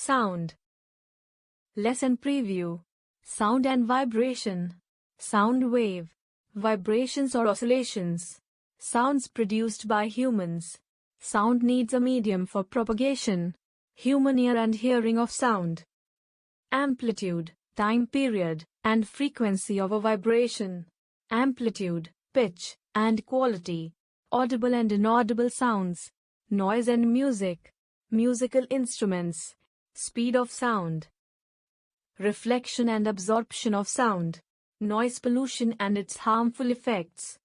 Sound. Lesson preview. Sound and vibration. Sound wave. Vibrations or oscillations. Sounds produced by humans. Sound needs a medium for propagation. Human ear and hearing of sound. Amplitude, time period, and frequency of a vibration. Amplitude, pitch, and quality. Audible and inaudible sounds. Noise and music. Musical instruments. Speed of sound. Reflection and absorption of sound. Noise pollution and its harmful effects.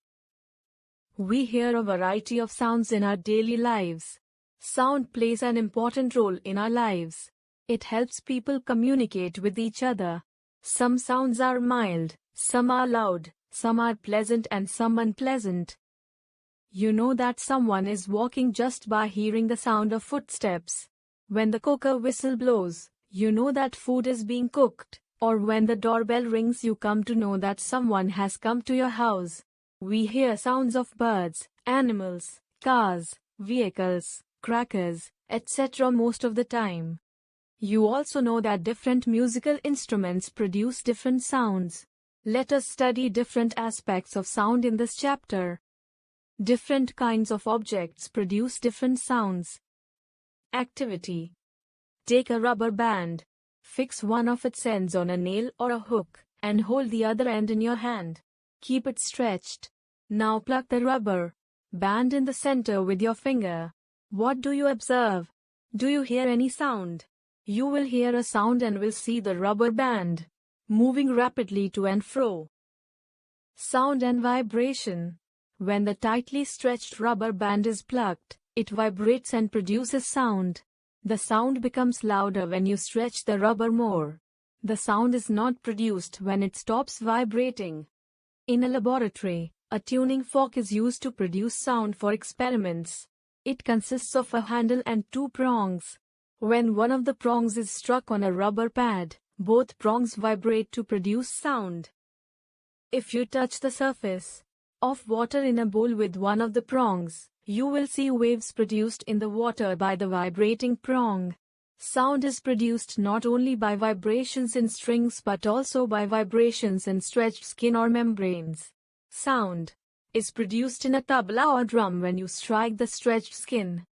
We hear a variety of sounds in our daily lives. Sound plays an important role in our lives. It helps people communicate with each other. Some sounds are mild, some are loud, some are pleasant and some unpleasant. You know that someone is walking just by hearing the sound of footsteps. When the cooker whistle blows, you know that food is being cooked, or when the doorbell rings you come to know that someone has come to your house. We hear sounds of birds, animals, cars, vehicles, crackers, etc. most of the time. You also know that different musical instruments produce different sounds. Let us study different aspects of sound in this chapter. Different kinds of objects produce different sounds. Activity. Take a rubber band. Fix one of its ends on a nail or a hook, and hold the other end in your hand. Keep it stretched. Now pluck the rubber band in the center with your finger. What do you observe? Do you hear any sound? You will hear a sound and will see the rubber band moving rapidly to and fro. Sound and vibration. When the tightly stretched rubber band is plucked, it vibrates and produces sound. The sound becomes louder when you stretch the rubber more. The sound is not produced when it stops vibrating. In a laboratory, a tuning fork is used to produce sound for experiments. It consists of a handle and two prongs. When one of the prongs is struck on a rubber pad, both prongs vibrate to produce sound. If you touch the surface of water in a bowl with one of the prongs, you will see waves produced in the water by the vibrating prong. Sound is produced not only by vibrations in strings but also by vibrations in stretched skin or membranes. Sound is produced in a tabla or drum when you strike the stretched skin.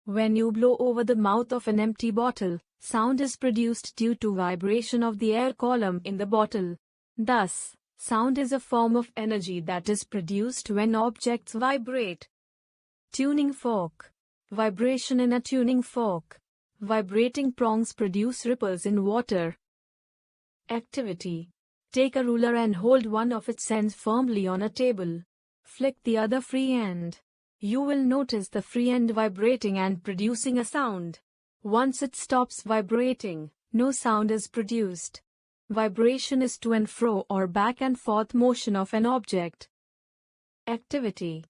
When you blow over the mouth of an empty bottle, sound is produced due to vibration of the air column in the bottle. Thus, sound is a form of energy that is produced when objects vibrate. Tuning fork. Vibration in a tuning fork. Vibrating prongs produce ripples in water. Activity. Take a ruler and hold one of its ends firmly on a table. Flick the other free end. You will notice the free end vibrating and producing a sound. Once it stops vibrating, no sound is produced. Vibration is to and fro or back and forth motion of an object. Activity.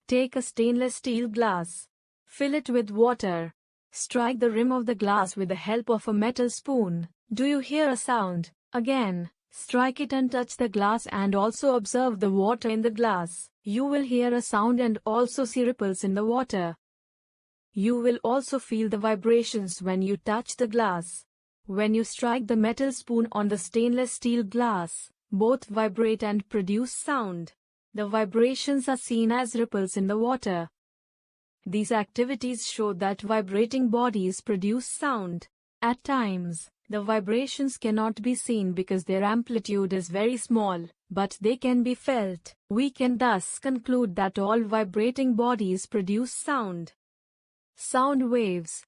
Take a stainless steel glass. Fill it with water. Strike the rim of the glass with the help of a metal spoon. Do you hear a sound? Again, strike it and touch the glass and also observe the water in the glass. You will hear a sound and also see ripples in the water. You will also feel the vibrations when you touch the glass. When you strike the metal spoon on the stainless steel glass, both vibrate and produce sound. The vibrations are seen as ripples in the water. These activities show that vibrating bodies produce sound. At times, the vibrations cannot be seen because their amplitude is very small, but they can be felt. We can thus conclude that all vibrating bodies produce sound. Sound waves.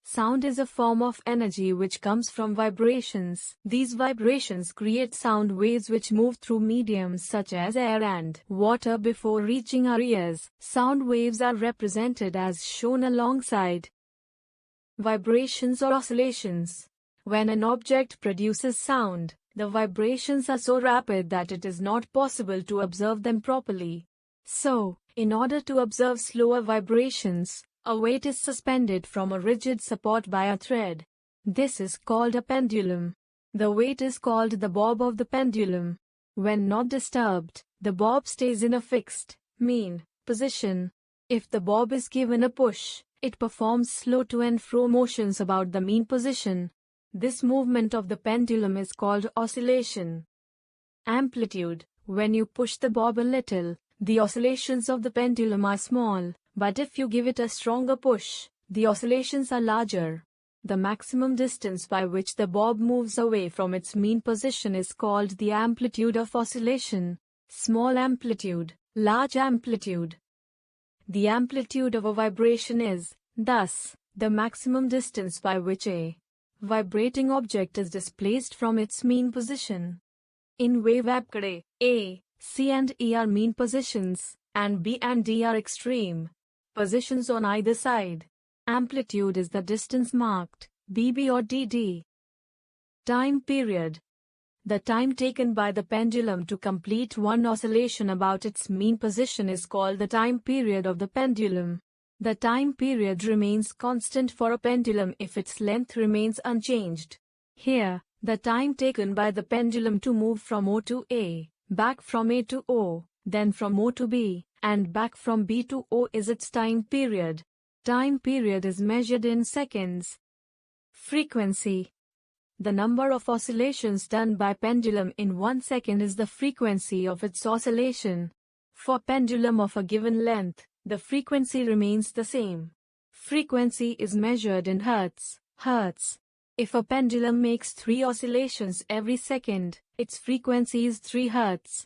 Sound is a form of energy which comes from vibrations. These vibrations create sound waves which move through mediums such as air and water before reaching our ears. Sound waves are represented as shown alongside. Vibrations or oscillations. When an object produces sound, the vibrations are so rapid that it is not possible to observe them properly. So, in order to observe slower vibrations, a weight is suspended from a rigid support by a thread. This is called a pendulum. The weight is called the bob of the pendulum. When not disturbed, the bob stays in a fixed, mean, position. If the bob is given a push, It performs slow to and fro motions about the mean position. This movement of the pendulum is called oscillation. Amplitude. When you push the bob a little, the oscillations of the pendulum are small, but if you give it a stronger push, the oscillations are larger. The maximum distance by which the bob moves away from its mean position is called the amplitude of oscillation. Small amplitude, large amplitude. The amplitude of a vibration is, thus, the maximum distance by which a vibrating object is displaced from its mean position. In wave apkade, A, C and E are mean positions, and B and D are extreme positions on either side. Amplitude is the distance marked, BB or DD. Time period. The time taken by the pendulum to complete one oscillation about its mean position is called the time period of the pendulum. The time period remains constant for a pendulum if its length remains unchanged. Here, the time taken by the pendulum to move from O to A, back from A to O, then from O to B, and back from B to O is its time period. Time period is measured in seconds. Frequency. The number of oscillations done by pendulum in 1 second is the frequency of its oscillation. For pendulum of a given length, the frequency remains the same. Frequency is measured in hertz. If a pendulum makes 3 oscillations every second, its frequency is 3 hertz.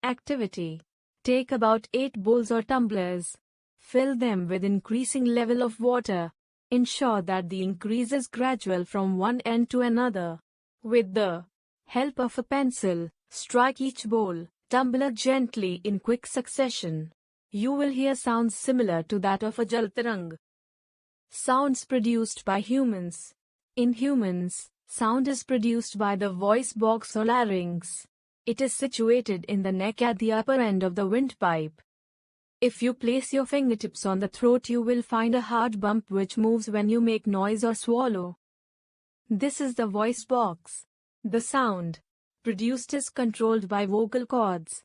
Activity. Take about 8 bowls or tumblers. Fill them with increasing level of water. Ensure that the increase is gradual from one end to another. With the help of a pencil, strike each bowl, tumbler gently in quick succession. You will hear sounds similar to that of a jaltarang. Sounds produced by humans. In humans, sound is produced by the voice box or larynx. It is situated in the neck at the upper end of the windpipe. If you place your fingertips on the throat, you will find a hard bump which moves when you make noise or swallow. This is the voice box. The sound produced is controlled by vocal cords.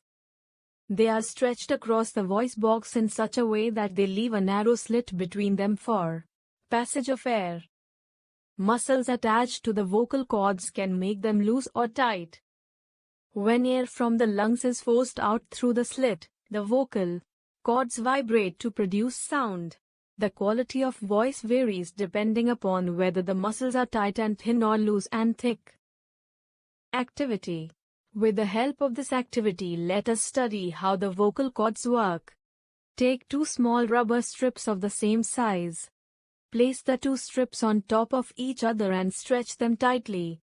They are stretched across the voice box in such a way that they leave a narrow slit between them for passage of air. Muscles attached to the vocal cords can make them loose or tight. When air from the lungs is forced out through the slit, the vocal cords vibrate to produce sound. The quality of voice varies depending upon whether the muscles are tight and thin or loose and thick. Activity. With the help of this activity, let us study how the vocal cords work. Take 2 small rubber strips of the same size. Place the 2 strips on top of each other and stretch them tightly.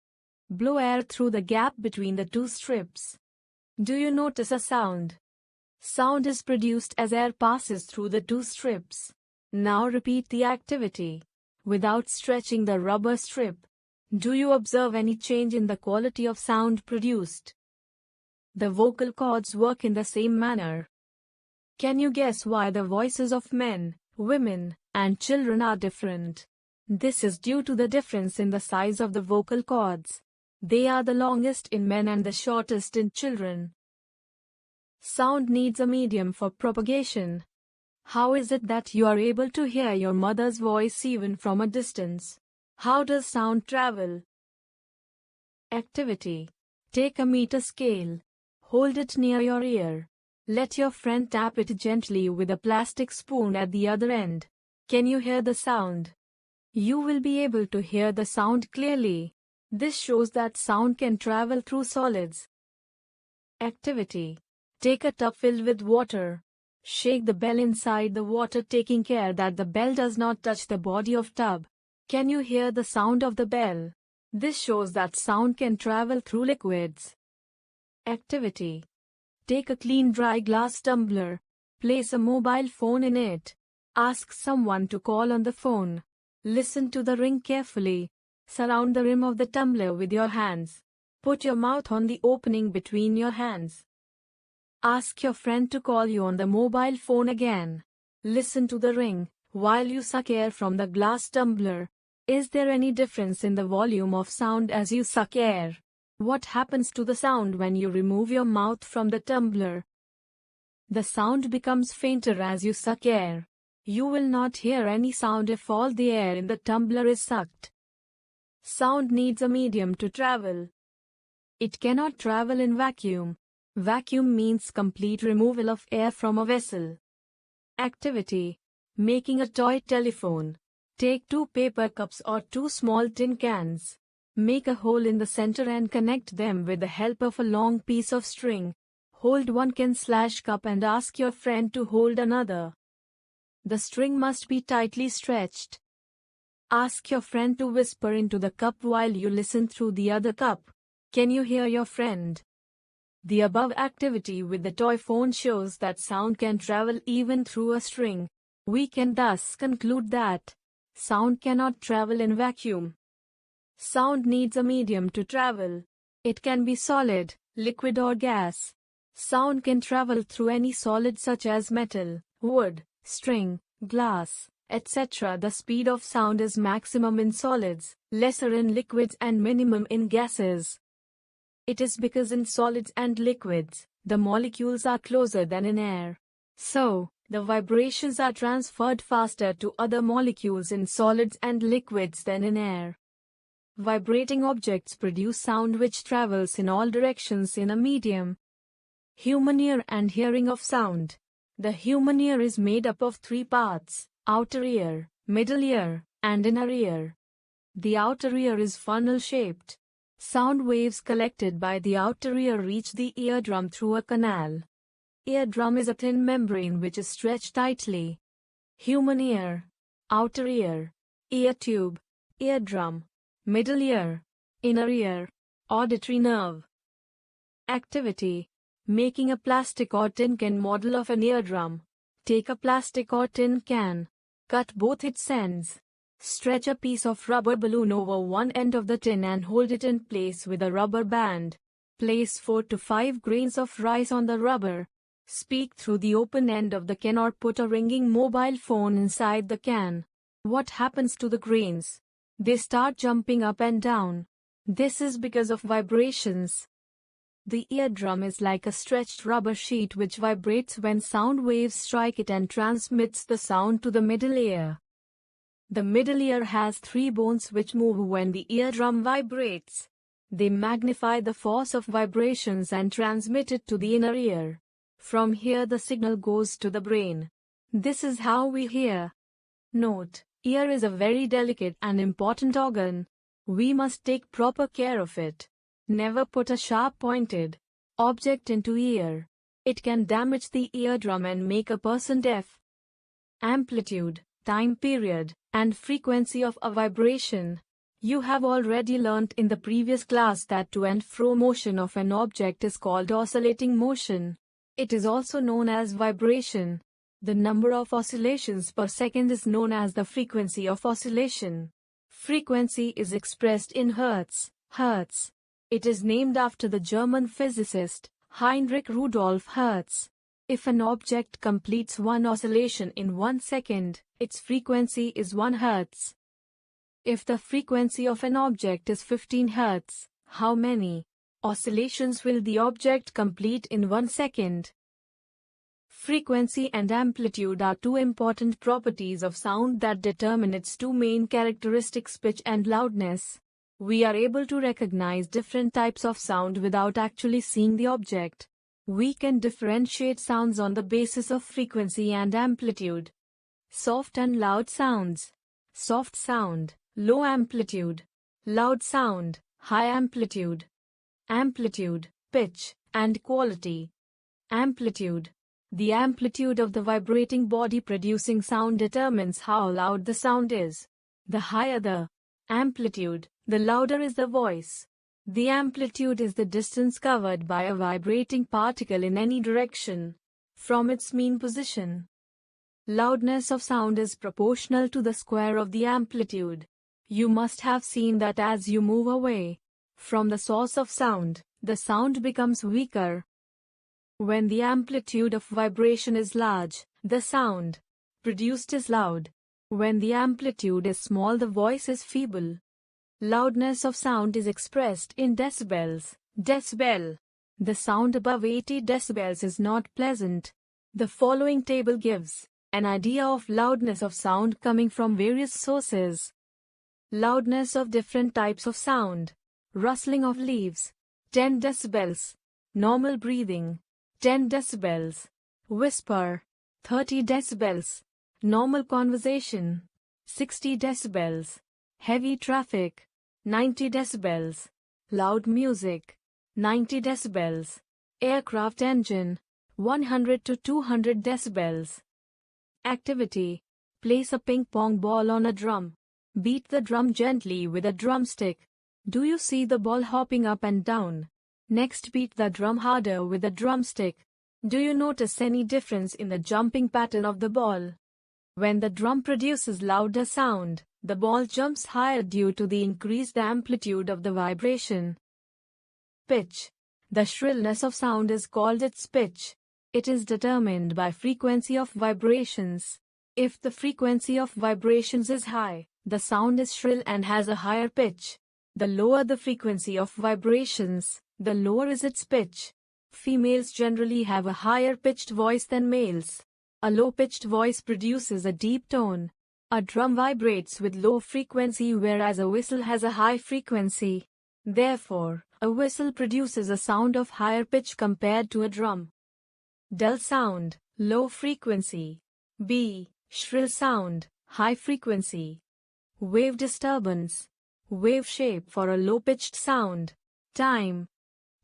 Blow air through the gap between the 2 strips. Do you notice a sound? Sound is produced as air passes through the 2 strips. Now repeat the activity without stretching the rubber strip. Do you observe any change in the quality of sound produced? The vocal cords work in the same manner. Can you guess why the voices of men, women, and children are different? This is due to the difference in the size of the vocal cords. They are the longest in men and the shortest in children. Sound needs a medium for propagation. How is it that you are able to hear your mother's voice even from a distance? How does sound travel? Activity. Take a meter scale. Hold it near your ear. Let your friend tap it gently with a plastic spoon at the other end. Can you hear the sound? You will be able to hear the sound clearly. This shows that sound can travel through solids. Activity. Take a tub filled with water. Shake the bell inside the water, taking care that the bell does not touch the body of tub. Can you hear the sound of the bell? This shows that sound can travel through liquids. Activity. Take a clean dry glass tumbler. Place a mobile phone in it. Ask someone to call on the phone. Listen to the ring carefully. Surround the rim of the tumbler with your hands. Put your mouth on the opening between your hands. Ask your friend to call you on the mobile phone again. Listen to the ring while you suck air from the glass tumbler. Is there any difference in the volume of sound as you suck air? What happens to the sound when you remove your mouth from the tumbler? The sound becomes fainter as you suck air. You will not hear any sound if all the air in the tumbler is sucked. Sound needs a medium to travel. It cannot travel in vacuum. Vacuum means complete removal of air from a vessel. Activity: making a toy telephone. Take 2 paper cups or 2 small tin cans. Make a hole in the center and connect them with the help of a long piece of string. Hold one can/cup and ask your friend to hold another. The string must be tightly stretched. Ask your friend to whisper into the cup while you listen through the other cup. Can you hear your friend? The above activity with the toy phone shows that sound can travel even through a string. We can thus conclude that sound cannot travel in vacuum. Sound needs a medium to travel. It can be solid, liquid or gas. Sound can travel through any solid such as metal, wood, string, glass, etc. The speed of sound is maximum in solids, lesser in liquids and minimum in gases. It is because in solids and liquids, the molecules are closer than in air. So, the vibrations are transferred faster to other molecules in solids and liquids than in air. Vibrating objects produce sound which travels in all directions in a medium. Human ear and hearing of sound. The human ear is made up of 3 parts: outer ear, middle ear, and inner ear. The outer ear is funnel-shaped. Sound waves collected by the outer ear reach the eardrum through a canal. Eardrum is a thin membrane which is stretched tightly. Human ear, outer ear, ear tube, eardrum, middle ear, inner ear, auditory nerve. Activity: making a plastic or tin can model of an eardrum. Take a plastic or tin can, cut both its ends. Stretch a piece of rubber balloon over one end of the tin and hold it in place with a rubber band. Place 4 to 5 grains of rice on the rubber. Speak through the open end of the can or put a ringing mobile phone inside the can. What happens to the grains? They start jumping up and down. This is because of vibrations. The eardrum is like a stretched rubber sheet which vibrates when sound waves strike it and transmits the sound to the middle ear. The middle ear has 3 bones which move when the eardrum vibrates. They magnify the force of vibrations and transmit it to the inner ear. From here the signal goes to the brain. This is how we hear. Note: ear is a very delicate and important organ. We must take proper care of it. Never put a sharp-pointed object into ear. It can damage the eardrum and make a person deaf. Amplitude, time period, and frequency of a vibration. You have already learnt in the previous class that to and fro motion of an object is called oscillating motion. It is also known as vibration. The number of oscillations per second is known as the frequency of oscillation. Frequency is expressed in Hertz. Hertz. It is named after the German physicist, Heinrich Rudolf Hertz. If an object completes one oscillation in 1 second, its frequency is 1 Hertz. If the frequency of an object is 15 Hertz, how many oscillations will the object complete in 1 second? Frequency and amplitude are 2 important properties of sound that determine its 2 main characteristics: pitch and loudness. We are able to recognize different types of sound without actually seeing the object. We can differentiate sounds on the basis of frequency and amplitude. Soft and loud sounds. Soft sound, low amplitude. Loud sound, high amplitude. Amplitude, pitch, and quality. Amplitude. The amplitude of the vibrating body producing sound determines how loud the sound is. The higher the amplitude, the louder is the voice. The amplitude is the distance covered by a vibrating particle in any direction from its mean position. Loudness of sound is proportional to the square of the amplitude. You must have seen that as you move away from the source of sound, the sound becomes weaker. When the amplitude of vibration is large, the sound produced is loud. When the amplitude is small, the voice is feeble. Loudness of sound is expressed in decibels. Decibel. The sound above 80 decibels is not pleasant. The following table gives An idea of loudness of sound coming from various sources. Loudness of different types of sound. Rustling of leaves, 10 decibels. Normal breathing, 10 decibels. Whisper, 30 decibels. Normal conversation, 60 decibels. Heavy traffic, 90 decibels. Loud music, 90 decibels. Aircraft engine, 100 to 200 decibels. Activity. Place a ping pong ball on a drum. Beat the drum gently with a drumstick. Do you see the ball hopping up and down? Next, beat the drum harder with a drumstick. Do you notice any difference in the jumping pattern of the ball? When the drum produces louder sound, the ball jumps higher due to the increased amplitude of the vibration. Pitch. The shrillness of sound is called its pitch. It is determined by frequency of vibrations. If the frequency of vibrations is high, the sound is shrill and has a higher pitch. The lower the frequency of vibrations, the lower is its pitch. Females generally have a higher pitched voice than males. A low-pitched voice produces a deep tone. A drum vibrates with low frequency whereas a whistle has a high frequency. Therefore, a whistle produces a sound of higher pitch compared to a drum. Dull sound, low frequency. B. Shrill sound, high frequency. Wave disturbance. Wave shape for a low-pitched sound. Time.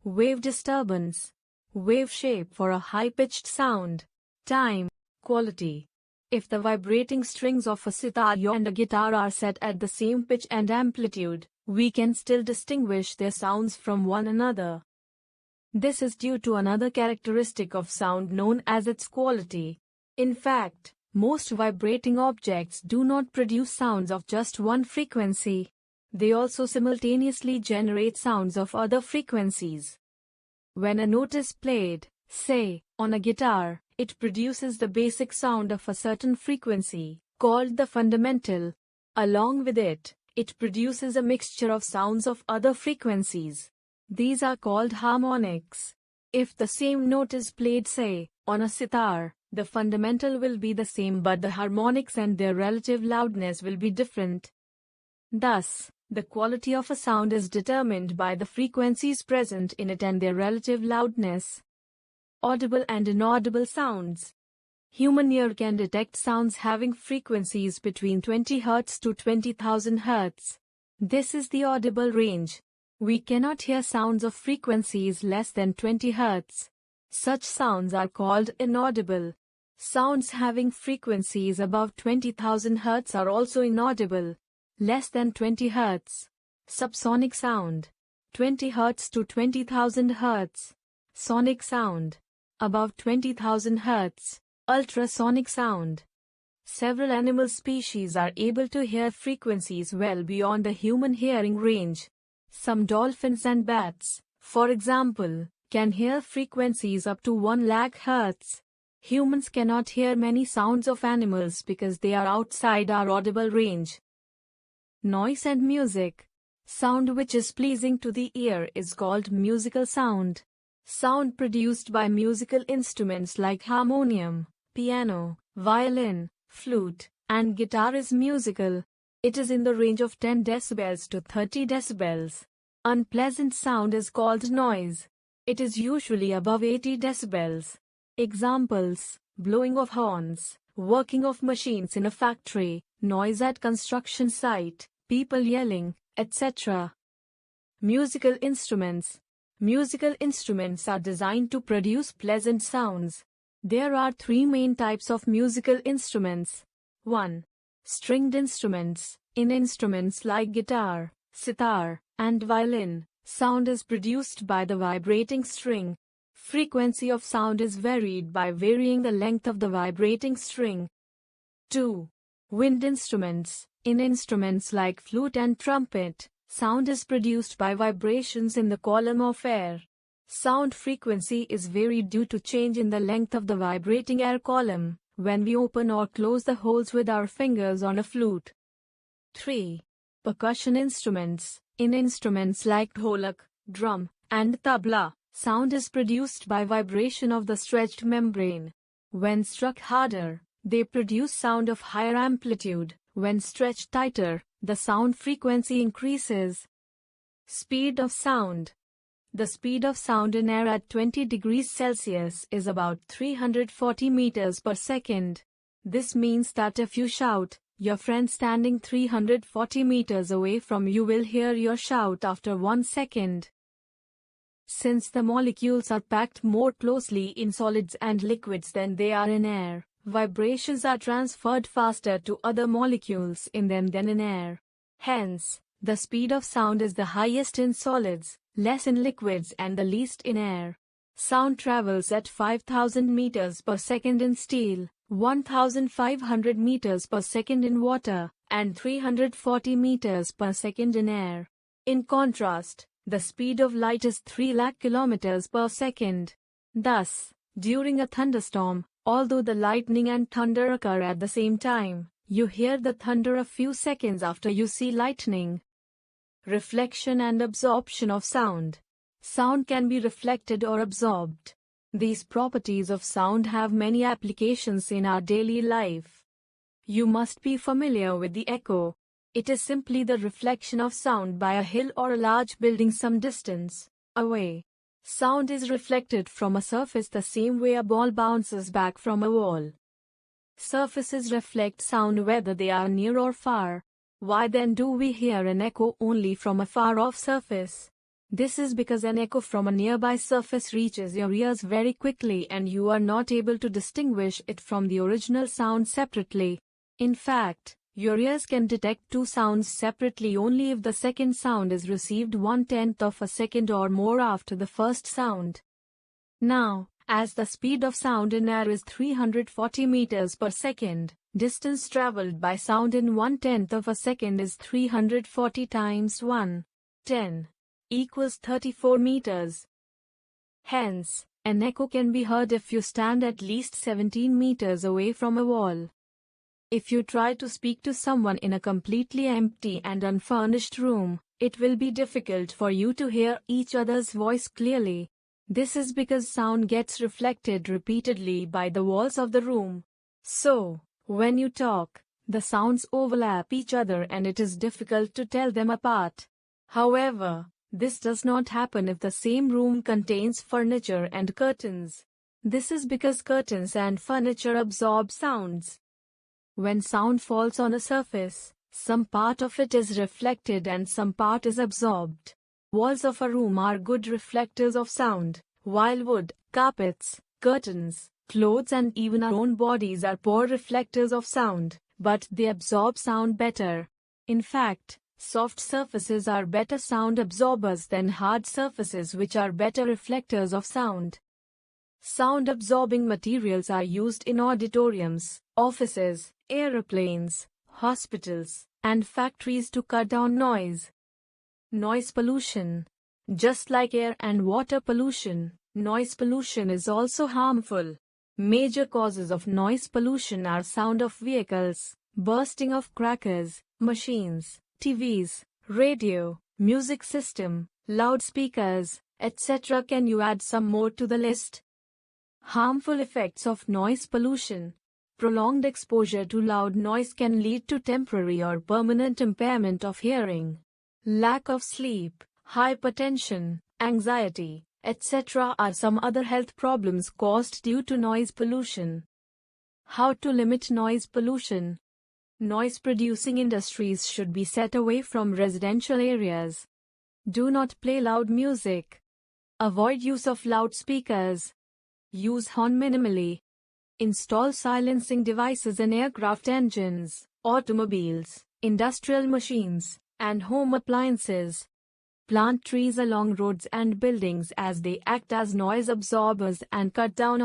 Wave disturbance. Wave shape for a high-pitched sound. Time. Quality. If the vibrating strings of a sitar and a guitar are set at the same pitch and amplitude, we can still distinguish their sounds from one another. This is due to another characteristic of sound known as its quality. In fact, most vibrating objects do not produce sounds of just one frequency. They also simultaneously generate sounds of other frequencies. When a note is played, say, on a guitar, it produces the basic sound of a certain frequency, called the fundamental. Along with it, it produces a mixture of sounds of other frequencies. These are called harmonics. If the same note is played, say, on a sitar, the fundamental will be the same but the harmonics and their relative loudness will be different. Thus, the quality of a sound is determined by the frequencies present in it and their relative loudness. Audible and inaudible sounds. Human ear can detect sounds having frequencies between 20 Hz to 20,000 Hz. This is the audible range. We cannot hear sounds of frequencies less than 20 Hz. Such sounds are called inaudible. Sounds having frequencies above 20,000 Hz are also inaudible. Less than 20 Hz. Subsonic sound. 20 Hz to 20,000 Hz. Sonic sound. Above 20,000 Hz. Ultrasonic sound. Several animal species are able to hear frequencies well beyond the human hearing range. Some dolphins and bats, for example, can hear frequencies up to 1 lakh Hz. Humans cannot hear many sounds of animals because they are outside our audible range. Noise and music. Sound which is pleasing to the ear is called musical sound. Sound produced by musical instruments like harmonium, piano, violin, flute, and guitar is musical. It is in the range of 10 decibels to 30 decibels. Unpleasant sound is called noise. It is usually above 80 decibels. Examples: blowing of horns, working of machines in a factory, noise at construction site, people yelling, etc. Musical instruments. Musical instruments are designed to produce pleasant sounds. There are 3 main types of musical instruments. 1. Stringed instruments. In instruments like guitar, sitar, and violin, sound is produced by the vibrating string. Frequency of sound is varied by varying the length of the vibrating string. 2. Wind instruments. In instruments like flute and trumpet, sound is produced by vibrations in the column of air. Sound frequency is varied due to change in the length of the vibrating air column when we open or close the holes with our fingers on a flute. 3. Percussion instruments. In instruments like dholak, drum, and tabla, sound is produced by vibration of the stretched membrane. When struck harder, They produce sound of higher amplitude. When stretched tighter, the sound frequency increases. Speed of sound. The speed of sound in air at 20 degrees Celsius is about 340 meters per second. This means that if you shout, your friend standing 340 meters away from you will hear your shout after 1 second. Since the molecules are packed more closely in solids and liquids than they are in air, vibrations are transferred faster to other molecules in them than in air. Hence, the speed of sound is the highest in solids, less in liquids and the least in air. Sound travels at 5,000 meters per second in steel, 1,500 meters per second in water, and 340 meters per second in air. In contrast, the speed of light is 3 lakh kilometers per second. Thus, during a thunderstorm, although the lightning and thunder occur at the same time, you hear the thunder a few seconds after you see lightning. Reflection and absorption of sound. Sound can be reflected or absorbed. These properties of sound have many applications in our daily life. You must be familiar with the echo. It is simply the reflection of sound by a hill or a large building some distance away. Sound is reflected from a surface the same way a ball bounces back from a wall. Surfaces reflect sound whether they are near or far. Why then do we hear an echo only from a far-off surface? This is because an echo from a nearby surface reaches your ears very quickly and you are not able to distinguish it from the original sound separately. In fact, your ears can detect two sounds separately only if the second sound is received 1/10 of a second or more after the first sound. Now, as the speed of sound in air is 340 meters per second, distance traveled by sound in 1/10 of a second is 340 times 1/10 equals 34 meters. Hence, an echo can be heard if you stand at least 17 meters away from a wall. If you try to speak to someone in a completely empty and unfurnished room, it will be difficult for you to hear each other's voice clearly. This is because sound gets reflected repeatedly by the walls of the room. So, when you talk, the sounds overlap each other and it is difficult to tell them apart. However, this does not happen if the same room contains furniture and curtains. This is because curtains and furniture absorb sounds. When sound falls on a surface, some part of it is reflected and some part is absorbed. Walls of a room are good reflectors of sound, while wood, carpets, curtains, clothes and even our own bodies are poor reflectors of sound, but they absorb sound better. In fact, soft surfaces are better sound absorbers than hard surfaces which are better reflectors of sound. Sound-absorbing materials are used in auditoriums, offices, aeroplanes, hospitals, and factories to cut down noise. Noise pollution. Just like air and water pollution, noise pollution is also harmful. Major causes of noise pollution are sound of vehicles, bursting of crackers, machines, TVs, radio, music system, loudspeakers, etc. Can you add some more to the list? Harmful effects of noise pollution. Prolonged exposure to loud noise can lead to temporary or permanent impairment of hearing. Lack of sleep, hypertension, anxiety, etc. are some other health problems caused due to noise pollution. How to limit noise pollution? Noise-producing industries should be set away from residential areas. Do not play loud music. Avoid use of loudspeakers. Use horn minimally. Install silencing devices in aircraft engines, automobiles, industrial machines, and home appliances. Plant trees along roads and buildings as they act as noise absorbers and cut down on